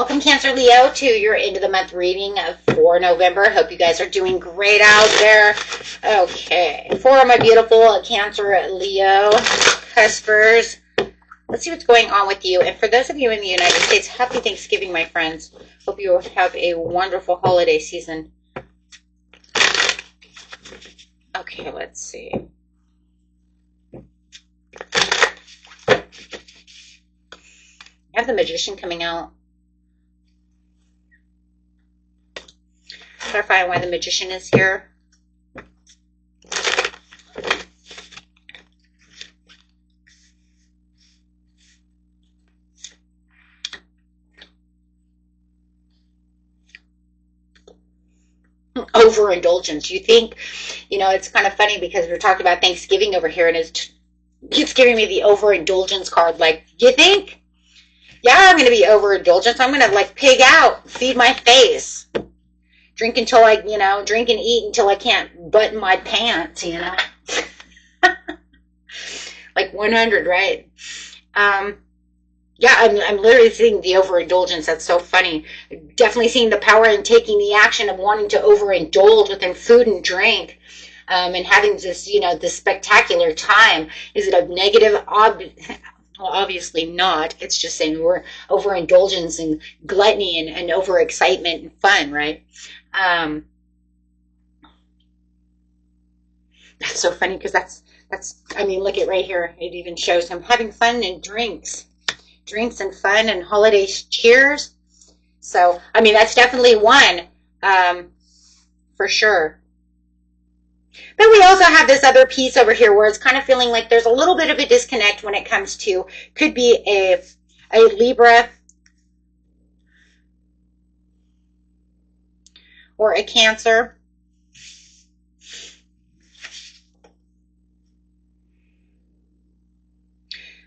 Welcome, Cancer Leo, to your end of the month reading for November. Hope you guys are doing great out there. Okay, for my beautiful Cancer Leo Cuspers, let's see what's going on with you. And for those of you in the United States, happy Thanksgiving, my friends. Hope you have a wonderful holiday season. Okay, let's see. I have the Magician coming out. Clarify why the Magician is here. Overindulgence. You think, it's kind of funny because we're talking about Thanksgiving over here, and it's giving me the overindulgence card. Like, you think? Yeah, I'm going to be overindulgent. I'm going to, like, pig out, feed my face. Drink until I, drink and eat until I can't button my pants, Like 100, right? Yeah, I'm literally seeing the overindulgence. That's so funny. Definitely seeing the power in taking the action of wanting to overindulge within food and drink, and having this, this spectacular time. Is it a negative? Well, obviously not. It's just saying we're overindulgence and gluttony and overexcitement and fun, right? That's so funny because that's, I mean, look at right here. It even shows him having fun and drinks and fun and holiday cheers. So, I mean, that's definitely one, for sure. But we also have this other piece over here where it's kind of feeling like there's a little bit of a disconnect when it comes to, could be a Libra or a Cancer.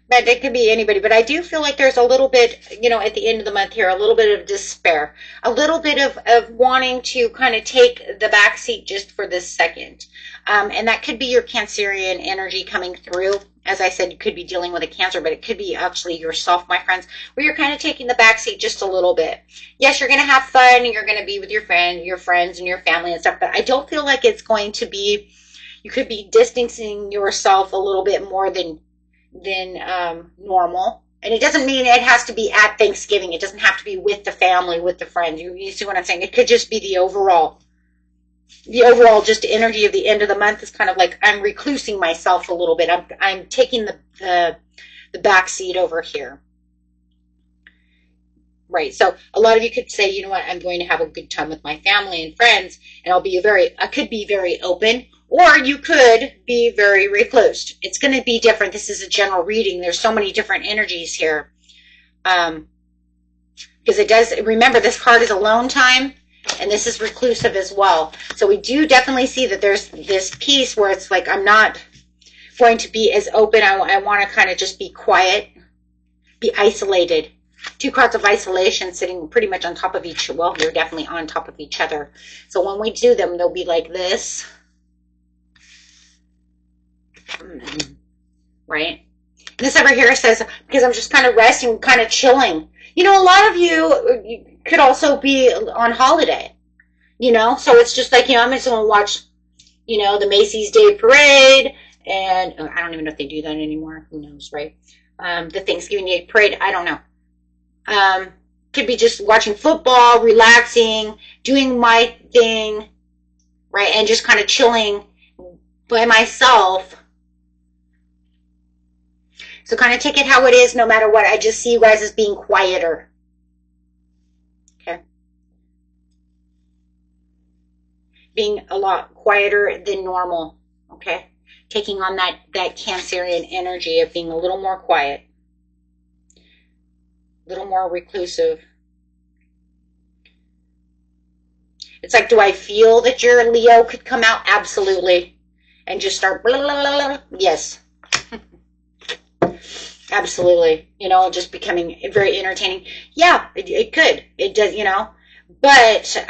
But it could be anybody. But I do feel like there's a little bit, at the end of the month here, a little bit of despair, a little bit of wanting to kind of take the back seat just for this second. And that could be your Cancerian energy coming through. As I said, you could be dealing with a Cancer, but it could be actually yourself, my friends, where you're kind of taking the back seat just a little bit. Yes, you're going to have fun and you're going to be with your friends and your family and stuff, but I don't feel like it's going to be, you could be distancing yourself a little bit more than normal. And it doesn't mean it has to be at Thanksgiving. It doesn't have to be with the family, with the friends. You see what I'm saying? It could just be the overall just energy of the end of the month is kind of like I'm reclusing myself a little bit. I'm taking the back seat over here. Right. So a lot of you could say, you know what, I'm going to have a good time with my family and friends, and I could be very open, or you could be very reclused. It's going to be different. This is a general reading. There's so many different energies here. Because it does, remember, this card is alone time, and this is reclusive as well. So we do definitely see that there's this piece where it's like, I'm not going to be as open. I want to kind of just be quiet, be isolated. Two cards of isolation sitting pretty much on top of each. Well, you're definitely on top of each other. So when we do them, they'll be like this. Right? This over here says, because I'm just kind of resting, kind of chilling. A lot of you could also be on holiday, so it's just like, I'm just going to watch, the Macy's Day Parade, and I don't even know if they do that anymore. Who knows, right? The Thanksgiving Day Parade, I don't know. Could be just watching football, relaxing, doing my thing, right? And just kind of chilling by myself. So kind of take it how it is, no matter what. I just see you guys as being quieter. Okay. Being a lot quieter than normal. Okay. Taking on that Cancerian energy of being a little more quiet. A little more reclusive. It's like, do I feel that your Leo could come out? Absolutely. And just start blah, blah, blah, blah. Yes. Absolutely. Just becoming very entertaining. Yeah, it could. It does, But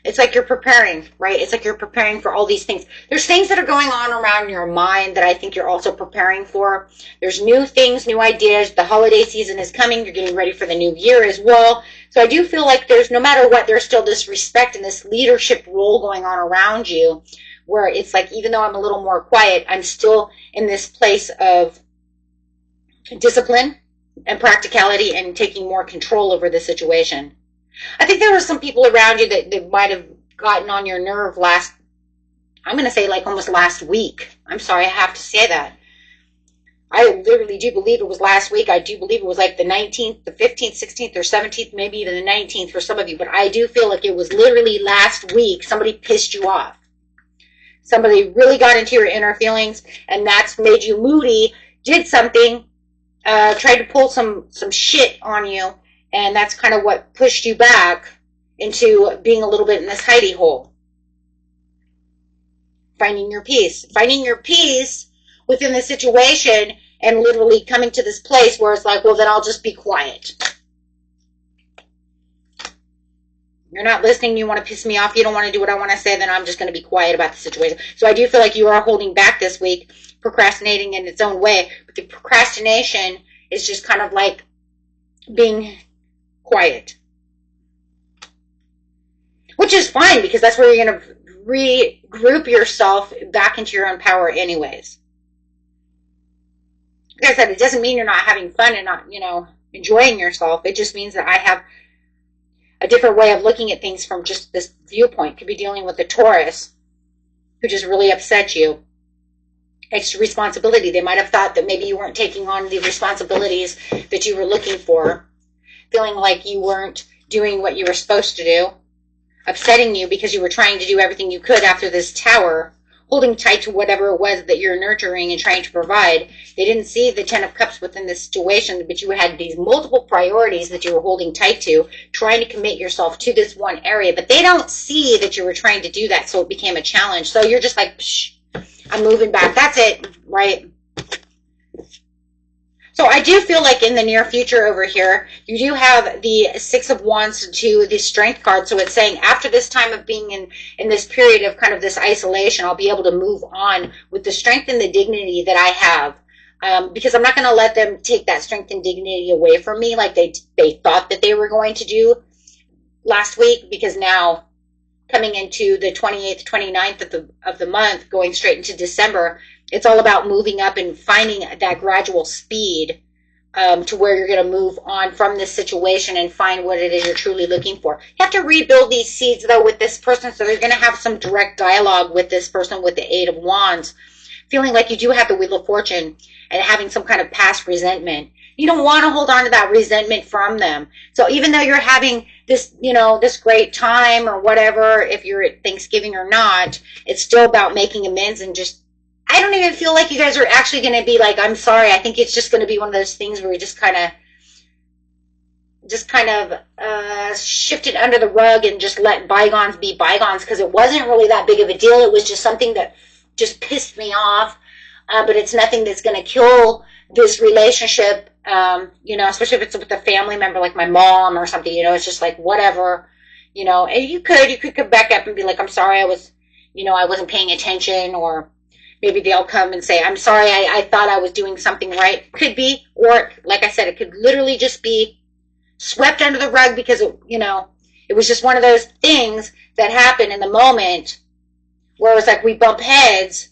It's like you're preparing, right? It's like you're preparing for all these things. There's things that are going on around your mind that I think you're also preparing for. There's new things, new ideas. The holiday season is coming. You're getting ready for the new year as well. So I do feel like there's, no matter what, there's still this respect and this leadership role going on around you, where it's like, even though I'm a little more quiet, I'm still in this place of discipline and practicality and taking more control over the situation. I think there were some people around you that might have gotten on your nerve I'm going to say like almost last week. I'm sorry, I have to say that. I literally do believe it was last week. I do believe it was like the 19th, the 15th, 16th, or 17th, maybe even the 19th for some of you. But I do feel like it was literally last week somebody pissed you off. Somebody really got into your inner feelings, and that's made you moody, did something, tried to pull some shit on you. And that's kind of what pushed you back into being a little bit in this hidey hole. Finding your peace. Finding your peace within the situation and literally coming to this place where it's like, well, then I'll just be quiet. You're not listening. You want to piss me off. You don't want to do what I want to say. Then I'm just going to be quiet about the situation. So I do feel like you are holding back this week, procrastinating in its own way. But the procrastination is just kind of like being quiet, which is fine, because that's where you're going to regroup yourself back into your own power anyways. Like I said, it doesn't mean you're not having fun and not, enjoying yourself. It just means that I have a different way of looking at things from just this viewpoint. Could be dealing with a Taurus who just really upset you. Extra responsibility. They might have thought that maybe you weren't taking on the responsibilities that you were looking for. Feeling like you weren't doing what you were supposed to do, upsetting you because you were trying to do everything you could after this tower, holding tight to whatever it was that you're nurturing and trying to provide. They didn't see the 10 of Cups within this situation, but you had these multiple priorities that you were holding tight to, trying to commit yourself to this one area, but they don't see that you were trying to do that, so it became a challenge. So you're just like, psh, I'm moving back. That's it, right? So I do feel like in the near future over here, you do have the 6 of Wands to the Strength card. So it's saying after this time of being in this period of kind of this isolation, I'll be able to move on with the strength and the dignity that I have. Because I'm not going to let them take that strength and dignity away from me like they thought that they were going to do last week. Because now, coming into the 28th, 29th of the month, going straight into December, it's all about moving up and finding that gradual speed to where you're going to move on from this situation and find what it is you're truly looking for. You have to rebuild these seeds, though, with this person, so they're going to have some direct dialogue with this person with the 8 of Wands, feeling like you do have the Wheel of Fortune and having some kind of past resentment. You don't want to hold on to that resentment from them. So even though you're having this, this great time or whatever, if you're at Thanksgiving or not, it's still about making amends and just, I don't even feel like you guys are actually going to be like, I'm sorry. I think it's just going to be one of those things where you just kind of shift it under the rug and just let bygones be bygones, because it wasn't really that big of a deal. It was just something that just pissed me off. But it's nothing that's going to kill this relationship, especially if it's with a family member like my mom or something, it's just like whatever, and you could come back up and be like, I'm sorry, I wasn't paying attention, or maybe they'll come and say, I'm sorry, I thought I was doing something right. Could be, or like I said, it could literally just be swept under the rug because, it was just one of those things that happened in the moment where it was like we bump heads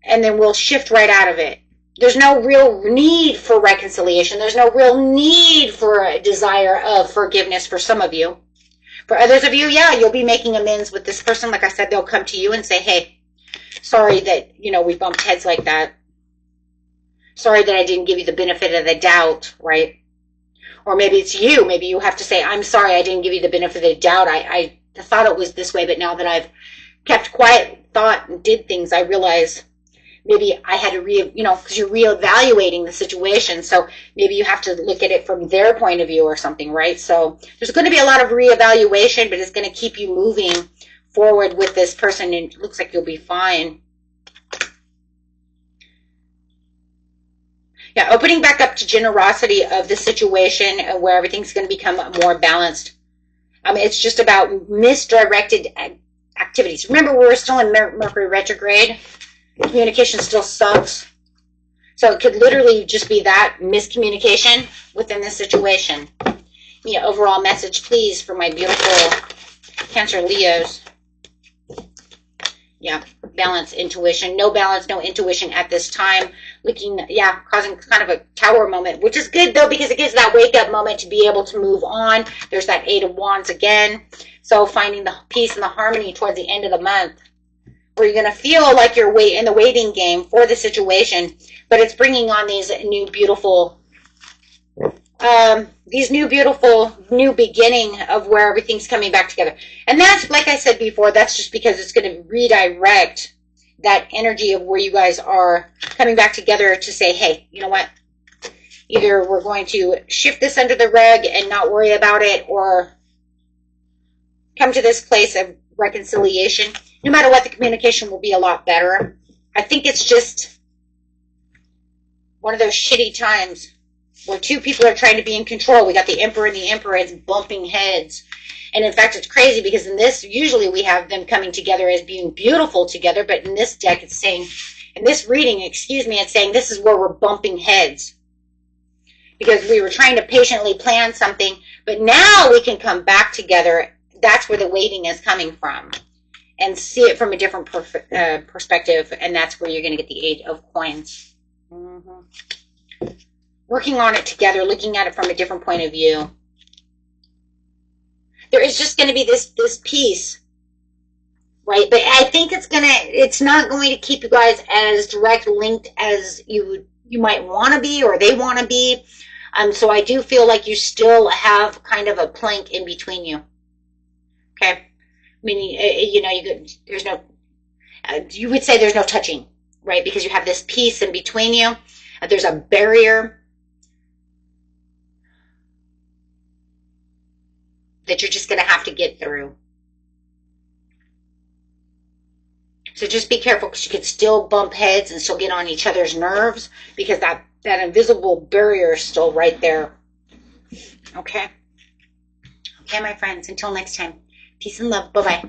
and then we'll shift right out of it. There's no real need for reconciliation. There's no real need for a desire of forgiveness for some of you. For others of you, yeah, you'll be making amends with this person. Like I said, they'll come to you and say, hey, sorry that, we bumped heads like that. Sorry that I didn't give you the benefit of the doubt, right? Or maybe it's you. Maybe you have to say, I'm sorry I didn't give you the benefit of the doubt. I thought it was this way, but now that I've kept quiet, thought, and did things, I realize maybe I had to because you're reevaluating the situation. So maybe you have to look at it from their point of view or something, right? So there's going to be a lot of reevaluation, but it's going to keep you moving forward with this person, and it looks like you'll be fine. Yeah, opening back up to generosity of the situation where everything's going to become more balanced. It's just about misdirected activities. Remember, we're still in Mercury retrograde. Communication still sucks. So it could literally just be that miscommunication within this situation. Yeah, overall message, please, for my beautiful Cancer Leos. Yeah, balance, intuition. No balance, no intuition at this time. Looking, yeah, causing kind of a tower moment, which is good, though, because it gives that wake-up moment to be able to move on. There's that Eight of Wands again. So finding the peace and the harmony towards the end of the month, where you're going to feel like you're in the waiting game for the situation, but it's bringing on these new beautiful new beginning of where everything's coming back together. And that's, like I said before, that's just because it's going to redirect that energy of where you guys are coming back together to say, hey, you know what? Either we're going to shift this under the rug and not worry about it, or come to this place of reconciliation. No matter what, the communication will be a lot better. I think it's just one of those shitty times where two people are trying to be in control. We got the Emperor and the Empress bumping heads. And in fact, it's crazy because in this, usually we have them coming together as being beautiful together. But in this deck, it's saying, in this reading, excuse me, it's saying this is where we're bumping heads. Because we were trying to patiently plan something, but now we can come back together. That's where the waiting is coming from. And see it from a different perspective. And that's where you're going to get the Eight of Coins. Working on it together, looking at it from a different point of view. There is just going to be this peace, right? But I think it's not going to keep you guys as direct linked as you might want to be, or they want to be. So I do feel like you still have kind of a plank in between you. Okay? Meaning, there's no, you would say there's no touching, right? Because you have this peace in between you. There's a barrier that you're just going to have to get through. So just be careful, because you could still bump heads and still get on each other's nerves, because that invisible barrier is still right there. Okay? Okay, my friends. Until next time. Peace and love. Bye-bye.